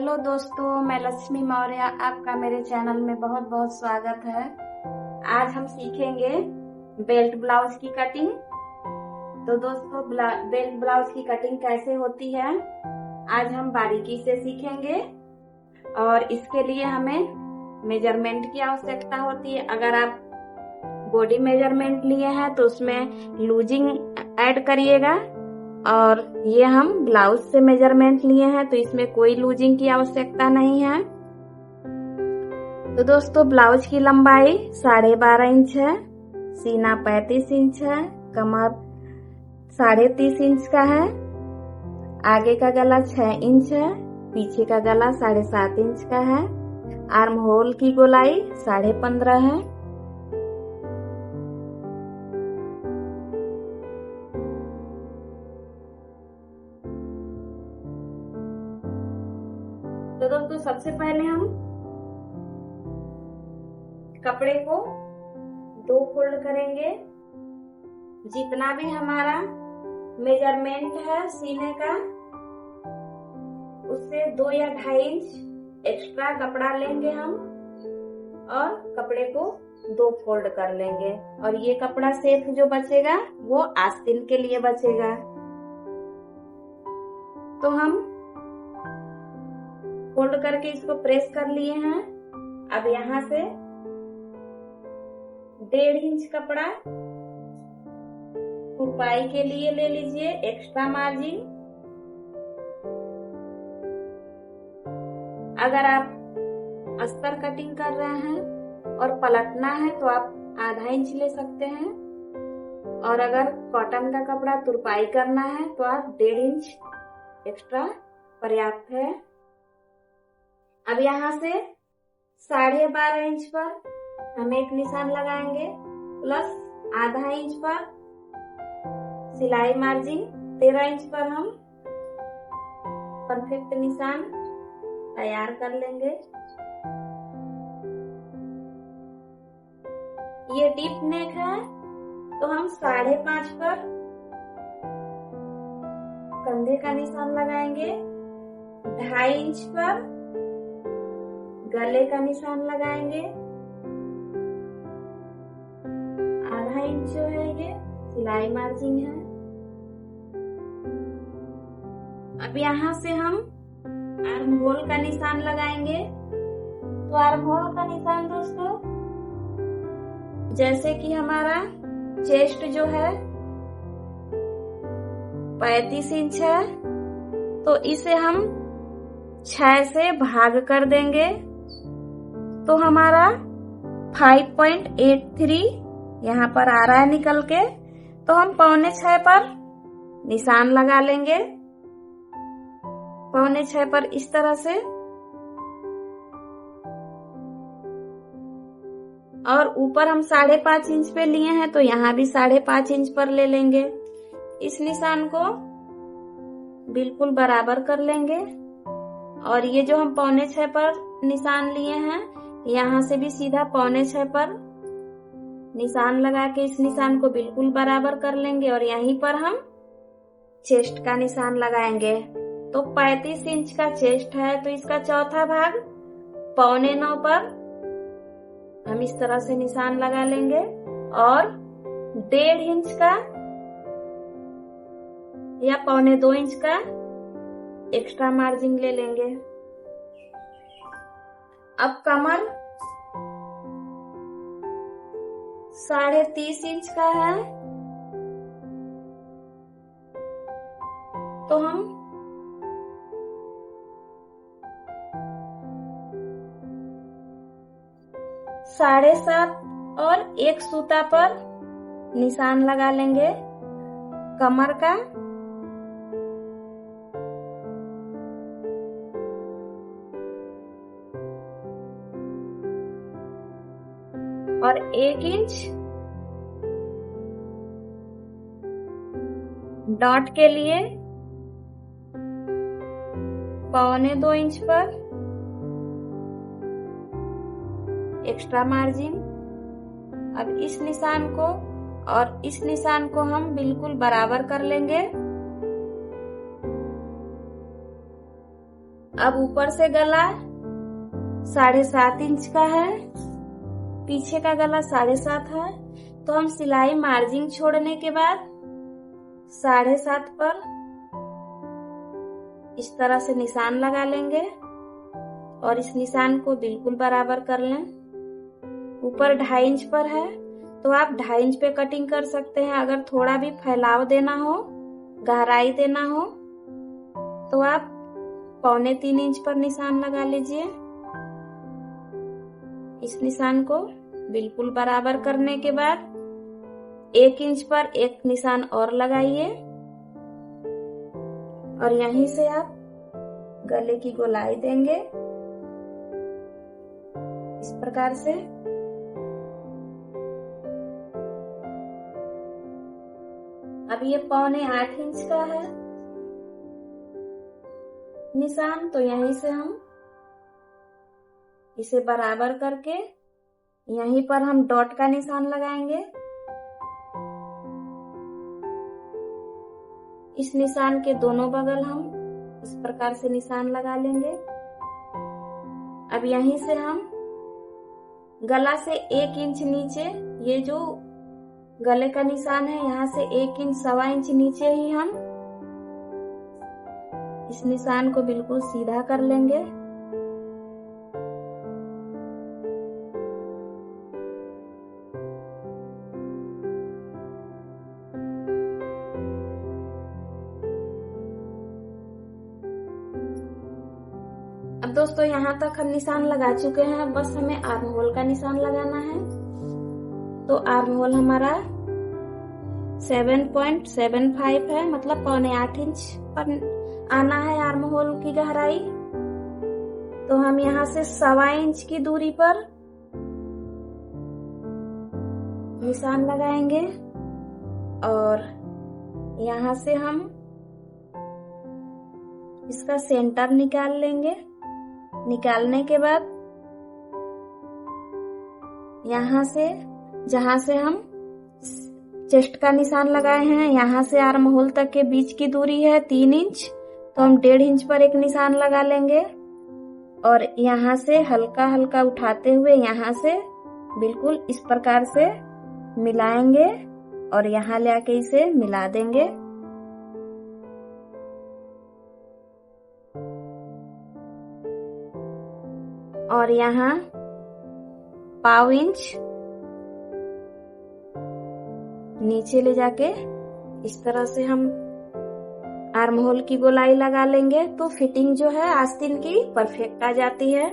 Hello दोस्तों, मैं लक्ष्मी मौर्य। आपका मेरे चैनल में बहुत बहुत स्वागत है। आज हम सीखेंगे बेल्ट ब्लाउज की कटिंग। तो दोस्तों, बेल्ट ब्लाउज की कटिंग कैसे होती है आज हम बारीकी से सीखेंगे। और इसके लिए हमें मेजरमेंट की आवश्यकता होती है। अगर आप बॉडी मेजरमेंट लिए हैं तो उसमें लूजिंग ऐड करिएगा, और ये हम ब्लाउज से मेजरमेंट लिए हैं तो इसमें कोई लूजिंग की आवश्यकता नहीं है। तो दोस्तों, ब्लाउज की लंबाई 12.5 इंच है, सीना 35 इंच है, कमर 30.5 इंच का है, आगे का गला 6 इंच है, पीछे का गला 7.5 इंच का है, आर्म होल की गोलाई 15.5 है। तो दोस्तों, सबसे पहले हम कपड़े को 2 फोल्ड करेंगे। जितना भी हमारा मेजरमेंट है सीने का, उससे 2 या 2.5 इंच एक्स्ट्रा कपड़ा लेंगे हम, और कपड़े को 2 फोल्ड कर लेंगे। और ये कपड़ा सिर्फ जो बचेगा वो आस्तीन के लिए बचेगा। तो हम फोल्ड करके इसको प्रेस कर लिए हैं। अब यहाँ से 1.5 इंच कपड़ा तुरपाई के लिए ले लीजिए, एक्स्ट्रा मार्जिन। अगर आप अस्तर कटिंग कर रहे हैं और पलटना है तो आप 0.5 इंच ले सकते हैं, और अगर कॉटन का कपड़ा तुरपाई करना है तो आप 1.5 इंच एक्स्ट्रा पर्याप्त है। अब यहाँ से 12.5 इंच पर हम एक निशान लगाएंगे, प्लस 0.5 इंच पर सिलाई मार्जिन 13 इंच पर हम परफेक्ट निशान तैयार कर लेंगे। ये डीप नेक है तो हम 5.5 पर कंधे का निशान लगाएंगे, 2.5 इंच पर गले का निशान लगाएंगे, 0.5 इंच जो है ये सिलाई मार्जिन है। अब यहाँ से हम आर्म होल का निशान लगाएंगे। तो आर्म होल का निशान दोस्तों, जैसे कि हमारा चेस्ट जो है 35 इंच है, तो इसे हम 6 से भाग कर देंगे। तो हमारा 5.83 यहाँ पर आ रहा है निकल के। तो हम 5.25 पर निशान लगा लेंगे, 5.25 पर इस तरह से। और ऊपर हम 5.5 इंच पे लिए हैं तो यहाँ भी 5.5 इंच पर ले लेंगे। इस निशान को बिल्कुल बराबर कर लेंगे। और ये जो हम 5.25 पर निशान लिए हैं, यहाँ से भी सीधा 5.25 पर निशान लगा के इस निशान को बिल्कुल बराबर कर लेंगे, और यहीं पर हम चेस्ट का निशान लगाएंगे। तो 35 इंच का चेस्ट है तो इसका चौथा भाग 8.25 पर हम इस तरह से निशान लगा लेंगे, और 1.5 इंच का या 2.25 इंच का एक्स्ट्रा मार्जिन ले लेंगे। अब कमर 30.5 इंच का है, तो हम 7.5 और 1 सूता पर निशान लगा लेंगे कमर का। और 1 इंच डॉट के लिए 2.25 इंच पर एक्स्ट्रा मार्जिन। अब इस निशान को और इस निशान को हम बिल्कुल बराबर कर लेंगे। अब ऊपर से गला 7.5 इंच का है, पीछे का गला 7.5 है, तो हम सिलाई मार्जिन छोड़ने के बाद 7.5 पर इस तरह से निशान लगा लेंगे और इस निशान को बिल्कुल बराबर कर लें। ऊपर 2.5 इंच पर है तो आप 2.5 इंच पे कटिंग कर सकते हैं। अगर थोड़ा भी फैलाव देना हो, गहराई देना हो, तो आप 2.25 इंच पर निशान लगा लीजिए। इस निशान को बिल्कुल बराबर करने के बाद 1 इंच पर एक निशान और लगाइए और यहीं से आप गले की गोलाई देंगे इस प्रकार से। अब ये 7.25 इंच का है निशान, तो यहीं से हम इसे बराबर करके यहीं पर हम डॉट का निशान लगाएंगे। इस निशान के दोनों बगल हम इस प्रकार से निशान लगा लेंगे। अब यहीं से हम गला से 1 इंच नीचे, ये जो गले का निशान है यहाँ से 1 इंच 1.25 इंच नीचे ही हम इस निशान को बिल्कुल सीधा कर लेंगे। अब दोस्तों यहाँ तक हम निशान लगा चुके हैं, बस हमें आर्म होल का निशान लगाना है। तो आर्म होल हमारा 7.75 है, मतलब 7.25 इंच पर आना है आर्म होल की गहराई। तो हम यहाँ से 1.25 इंच की दूरी पर निशान लगाएंगे और यहाँ से हम इसका सेंटर निकाल लेंगे। निकालने के बाद यहाँ से जहां से हम चेस्ट का निशान लगाए हैं, यहाँ से आर्म होल तक के बीच की दूरी है 3 इंच, तो हम 1.5 इंच पर एक निशान लगा लेंगे और यहाँ से हल्का हल्का उठाते हुए यहाँ से बिल्कुल इस प्रकार से मिलाएंगे और यहाँ ले आके इसे मिला देंगे। और यहाँ 1/2 इंच नीचे ले जाके इस तरह से हम आर्म होल की गोलाई लगा लेंगे, तो फिटिंग जो है आस्तीन की परफेक्ट आ जाती है।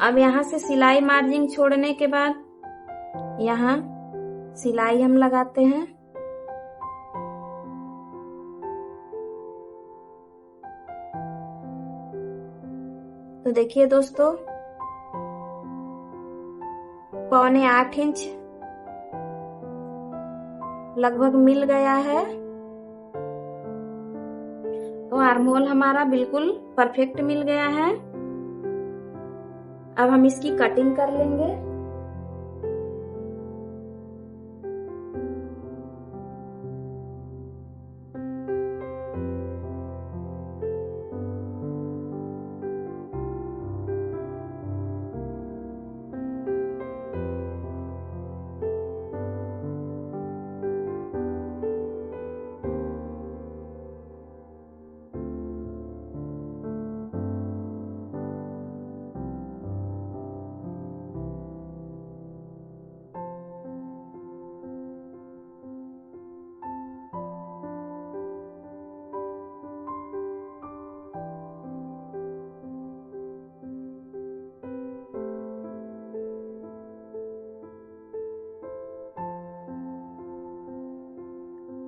अब यहाँ से सिलाई मार्जिन छोड़ने के बाद यहाँ सिलाई हम लगाते हैं। तो देखिए दोस्तों 7.25 इंच लगभग मिल गया है, तो आर्म होल हमारा बिल्कुल परफेक्ट मिल गया है। अब हम इसकी कटिंग कर लेंगे।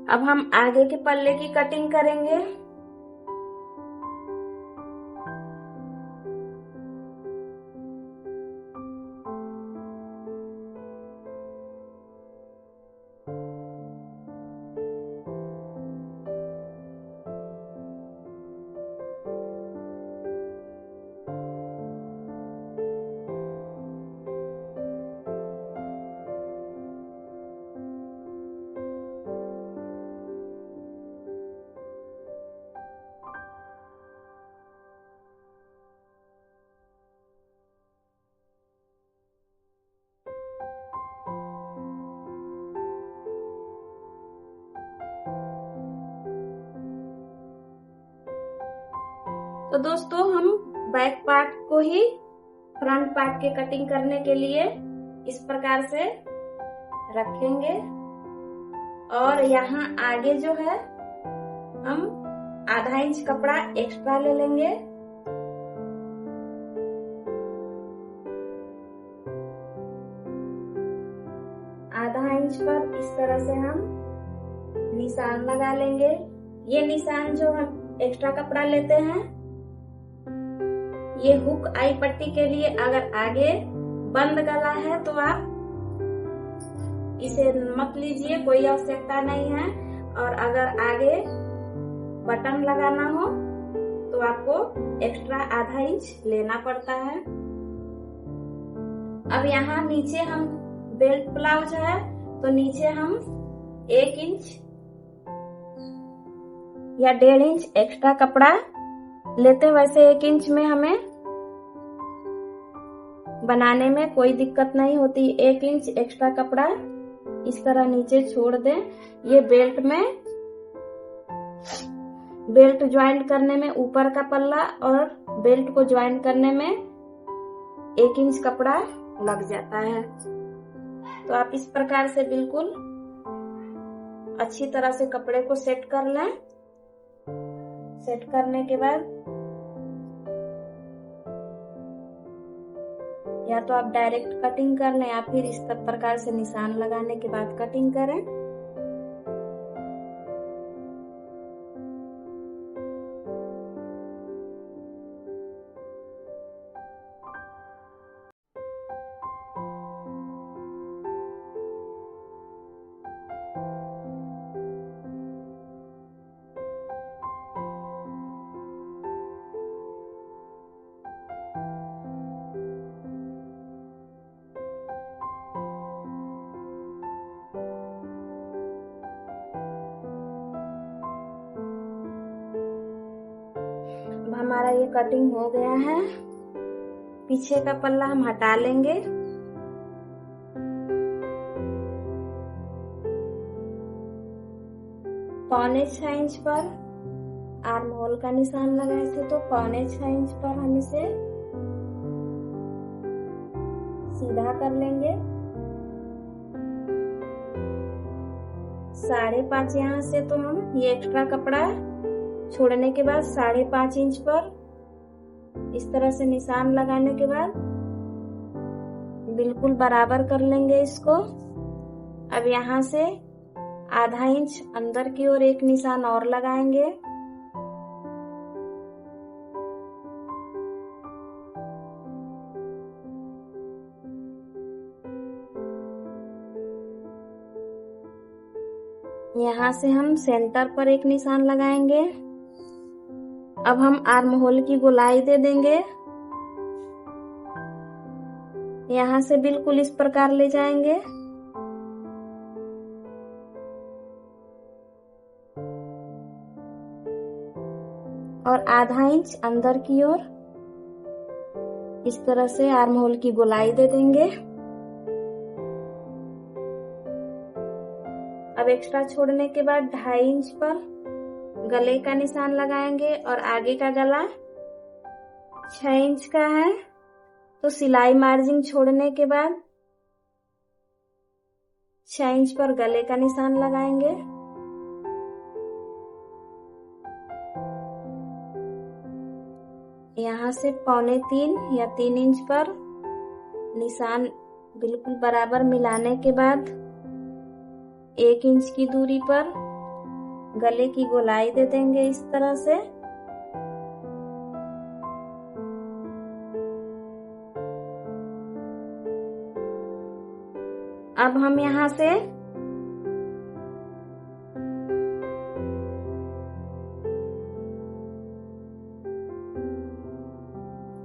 अब हम आगे के पल्ले की कटिंग करेंगे। तो दोस्तों हम बैक पार्ट को ही फ्रंट पार्ट की कटिंग करने के लिए इस प्रकार से रखेंगे और यहाँ आगे जो है हम आधा इंच कपड़ा एक्स्ट्रा ले लेंगे। आधा इंच पर इस तरह से हम निशान लगा लेंगे। ये निशान जो हम एक्स्ट्रा कपड़ा लेते हैं ये हुक आई पट्टी के लिए, अगर आगे बंद गला है तो आप इसे मत लीजिए, कोई आवश्यकता नहीं है। और अगर आगे बटन लगाना हो तो आपको एक्स्ट्रा आधा इंच लेना पड़ता है। अब यहाँ नीचे हम बेल्ट ब्लाउज है तो नीचे हम 1 इंच या 1.5 इंच एक्स्ट्रा कपड़ा लेते हैं। वैसे 1 इंच में हमें बनाने में कोई दिक्कत नहीं होती। 1 इंच एक्स्ट्रा कपड़ा इस तरह नीचे छोड़ दें। ये बेल्ट ज्वाइंट करने में ऊपर का पल्ला और बेल्ट को ज्वाइंट करने में 1 इंच कपड़ा लग जाता है। तो आप इस प्रकार से बिल्कुल अच्छी तरह से कपड़े को सेट कर लें। सेट करने के बाद या तो आप डायरेक्ट कटिंग कर लें या फिर इस प्रकार से निशान लगाने के बाद कटिंग करें। हमारा ये कटिंग हो गया है। पीछे का पल्ला हम हटा लेंगे। पौने 6 इंच पर आर्म होल का निशान लगाए थे तो पौने 6 इंच पर हम इसे सीधा कर लेंगे। 5.5 यहाँ से तो हम ये एक्स्ट्रा कपड़ा छोड़ने के बाद 5.5 इंच पर इस तरह से निशान लगाने के बाद बिल्कुल बराबर कर लेंगे इसको। अब यहाँ से आधा इंच अंदर की ओर एक निशान और लगाएंगे। यहाँ से हम सेंटर पर एक निशान लगाएंगे। अब हम आर्म होल की गोलाई दे देंगे। यहाँ से बिल्कुल इस प्रकार ले जाएंगे और आधा इंच अंदर की ओर इस तरह से आर्म होल की गोलाई दे देंगे। अब एक्स्ट्रा छोड़ने के बाद 2.5 इंच पर गले का निशान लगाएंगे और आगे का गला 6 इंच का है तो सिलाई मार्जिन छोड़ने के बाद 6 इंच पर गले का निशान लगाएंगे। यहाँ से 2.25 या 3 इंच पर निशान बिल्कुल बराबर मिलाने के बाद 1 इंच की दूरी पर गले की गोलाई दे देंगे इस तरह से। अब हम यहाँ से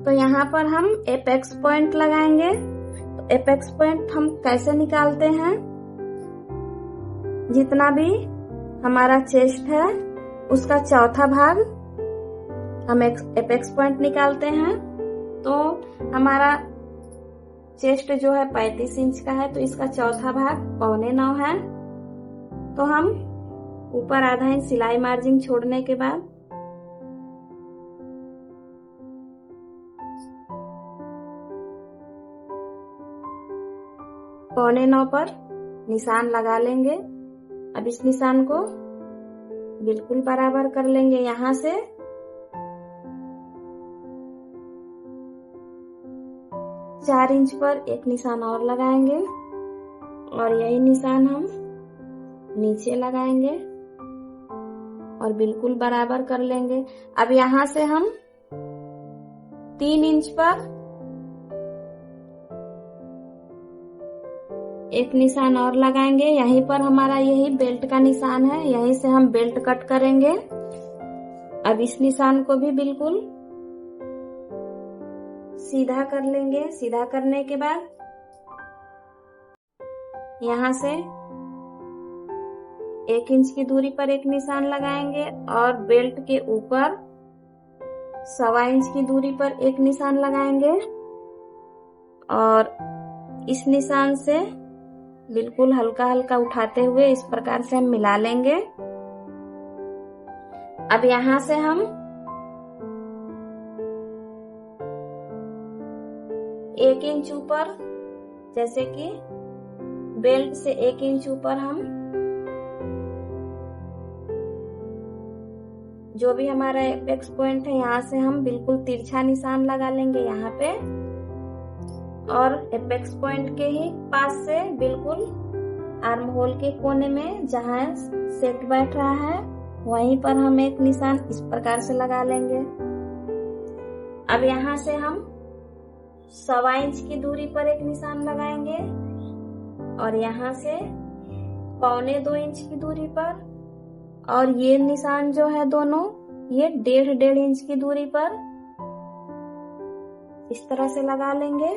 तो यहाँ पर हम एपेक्स पॉइंट लगाएंगे। तो एपेक्स पॉइंट हम कैसे निकालते हैं, जितना भी हमारा चेस्ट है उसका चौथा भाग हम एपेक्स पॉइंट निकालते हैं। तो हमारा चेस्ट जो है 35 इंच का है तो इसका चौथा भाग 8.25 है। तो हम ऊपर आधा इंच सिलाई मार्जिन छोड़ने के बाद 9:15 पर निशान लगा लेंगे। अब इस निशान को बिल्कुल बराबर कर लेंगे। यहाँ से 4 इंच पर एक निशान और लगाएंगे और यही निशान हम नीचे लगाएंगे और बिल्कुल बराबर कर लेंगे। अब यहाँ से हम 3 इंच पर एक निशान और लगाएंगे। यहीं पर हमारा यही बेल्ट का निशान है, यहीं से हम बेल्ट कट करेंगे। अब इस निशान को भी बिल्कुल सीधा कर लेंगे। सीधा करने के बाद यहाँ से 1 इंच की दूरी पर एक निशान लगाएंगे और बेल्ट के ऊपर 1.25 इंच की दूरी पर एक निशान लगाएंगे और इस निशान से बिल्कुल हल्का हल्का उठाते हुए इस प्रकार से हम मिला लेंगे। अब यहाँ से हम 1 इंच ऊपर, जैसे कि बेल्ट से 1 इंच ऊपर हम जो भी हमारा एपेक्स पॉइंट है यहाँ से हम बिल्कुल तिरछा निशान लगा लेंगे यहाँ पे और एपेक्स पॉइंट के ही पास से बिल्कुल आर्म होल के कोने में जहाँ सेट बैठ रहा है वहीं पर हम एक निशान इस प्रकार से लगा लेंगे। अब यहाँ से हम 1.25 इंच की दूरी पर एक निशान लगाएंगे और यहाँ से 1.25 इंच की दूरी पर, और ये निशान जो है दोनों ये 1.5 इंच की दूरी पर इस तरह से लगा लेंगे।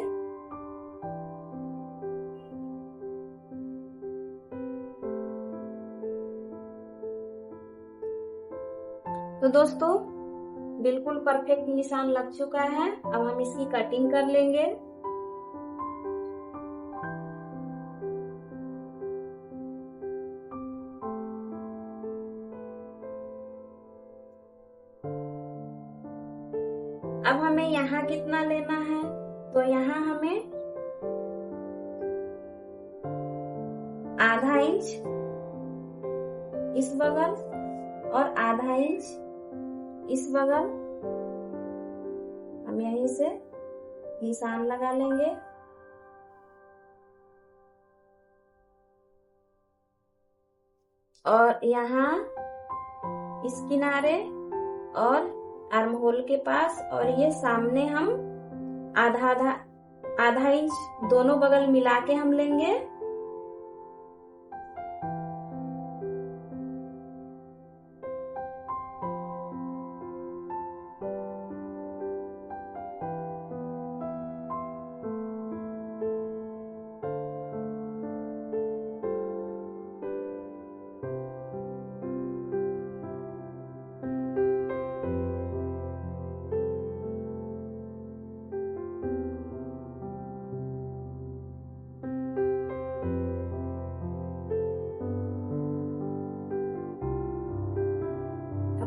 तो दोस्तों बिल्कुल परफेक्ट निशान लग चुका है। अब हम इसकी कटिंग कर लेंगे। अब हमें यहाँ कितना लेना है, तो यहाँ हमें 0.5 इंच इस बगल और 0.5 इंच इस बगल हम यहीं से निशान लगा लेंगे। और यहाँ इस किनारे और आर्म होल के पास और ये सामने हम आधा इंच दोनों बगल मिला के हम लेंगे।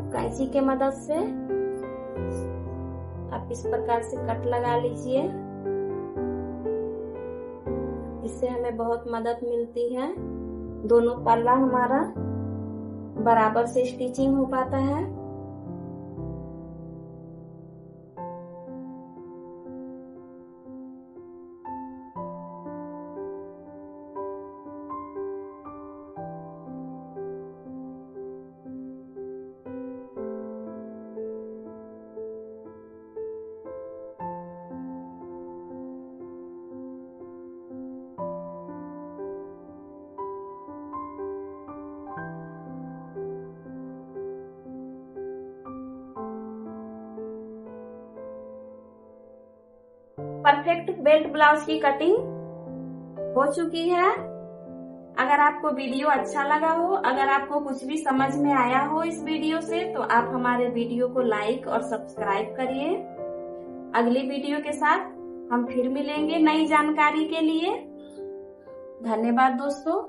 कैंची के मदद से आप इस प्रकार से कट लगा लीजिए। इससे हमें बहुत मदद मिलती है। दोनों पल्ला हमारा बराबर से स्टिचिंग हो पाता है। परफेक्ट बेल्ट ब्लाउज की कटिंग हो चुकी है। अगर आपको वीडियो अच्छा लगा हो, अगर आपको कुछ भी समझ में आया हो इस वीडियो से, तो आप हमारे वीडियो को लाइक और सब्सक्राइब करिए। अगली वीडियो के साथ हम फिर मिलेंगे नई जानकारी के लिए। धन्यवाद दोस्तों।